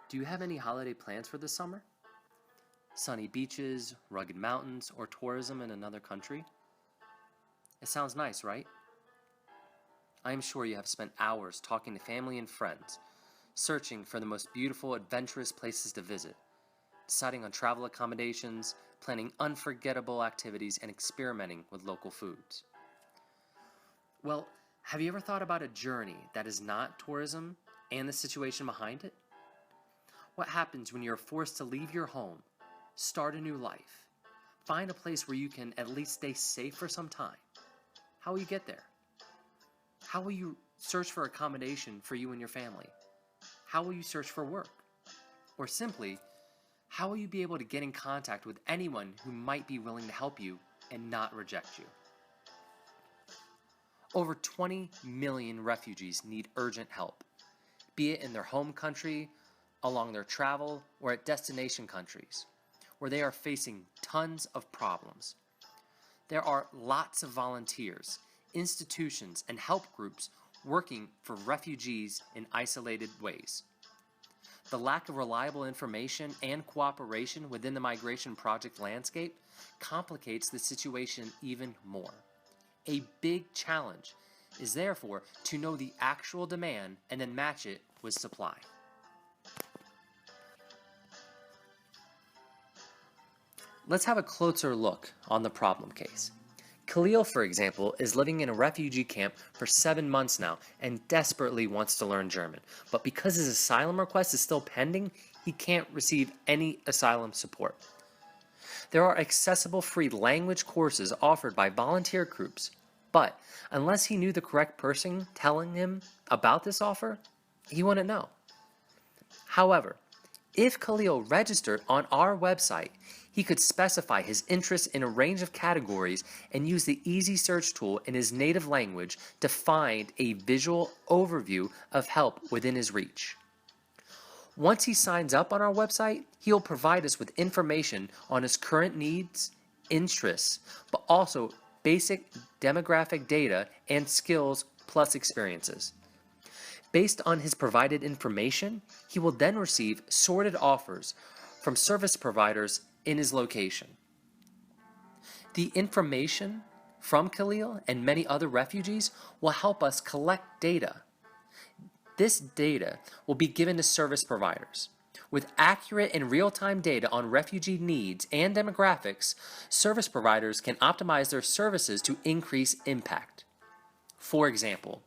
Do you have any holiday plans for this summer? Sunny beaches, rugged mountains, or tourism in another country? It sounds nice, right? I am sure you have spent hours talking to family and friends, searching for the most beautiful, adventurous places to visit, deciding on travel accommodations, planning unforgettable activities, and experimenting with local foods. Well, have you ever thought about a journey that is not tourism and the situation behind it? What happens when you're forced to leave your home, start a new life, find a place where you can at least stay safe for some time? How will you get there? How will you search for accommodation for you and your family? How will you search for work? Or simply, how will you be able to get in contact with anyone who might be willing to help you and not reject you? Over 20 million refugees need urgent help, be it in their home country, along their travel, or at destination countries, where they are facing tons of problems. There are lots of volunteers, institutions, and help groups working for refugees in isolated ways. The lack of reliable information and cooperation within the migration project landscape complicates the situation even more. A big challenge is therefore to know the actual demand and then match it with supply. Let's have a closer look on the problem case. Khalil, for example, is living in a refugee camp for 7 months now and desperately wants to learn German. But because his asylum request is still pending, he can't receive any asylum support. There are accessible free language courses offered by volunteer groups, but unless he knew the correct person telling him about this offer, he wouldn't know. However, if Khalil registered on our website, he could specify his interests in a range of categories and use the easy search tool in his native language to find a visual overview of help within his reach. Once he signs up on our website, he'll provide us with information on his current needs, interests, but also basic demographic data and skills plus experiences. Based on his provided information, he will then receive sorted offers from service providers in his location. The information from Khalil and many other refugees will help us collect data. This data will be given to service providers. With accurate and real-time data on refugee needs and demographics, service providers can optimize their services to increase impact. For example,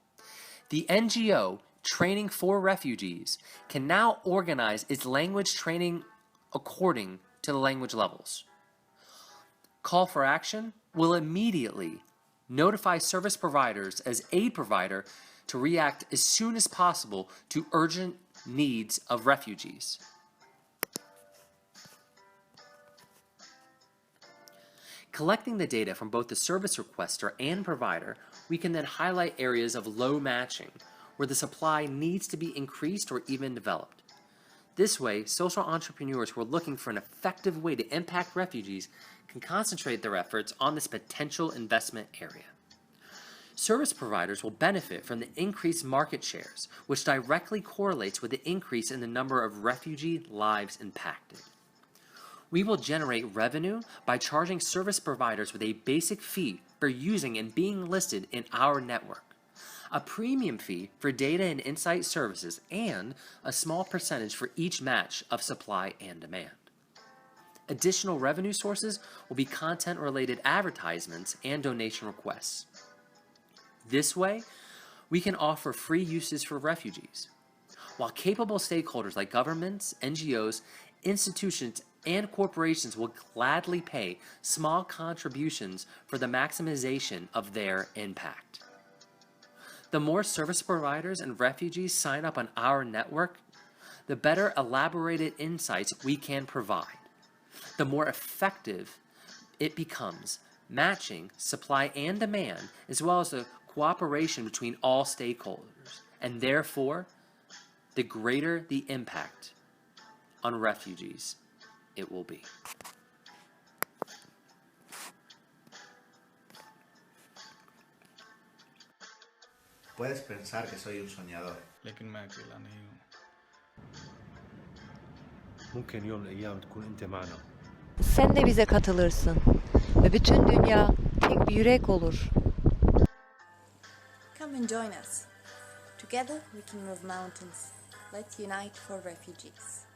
the NGO Training4Refugees can now organize its language training according to the language levels. Call for action will immediately notify service providers as aid provider to react as soon as possible to urgent needs of refugees. Collecting the data from both the service requester and provider, we can then highlight areas of low matching where the supply needs to be increased or even developed. This way, social entrepreneurs who are looking for an effective way to impact refugees can concentrate their efforts on this potential investment area. Service providers will benefit from the increased market shares, which directly correlates with the increase in the number of refugee lives impacted. We will generate revenue by charging service providers with a basic fee for using and being listed in our network, a premium fee for data and insight services, and a small percentage for each match of supply and demand. Additional revenue sources will be content-related advertisements and donation requests. This way, we can offer free uses for refugees, while capable stakeholders like governments, NGOs, institutions, and corporations will gladly pay small contributions for the maximization of their impact. The more service providers and refugees sign up on our network, the better elaborated insights we can provide. The more effective it becomes, matching supply and demand, as well as the cooperation between all stakeholders, and therefore, the greater the impact on refugees it will be. Puedes pensar que soy un soñador, लेकिन मैं अकेला नहीं हूँ ممكن يوم من الأيام تكون أنت معنا. Sen de bize katılırsın ve bütün dünya tek bir yürek olur. Come and join us. Together we can move mountains. Let's unite for refugees.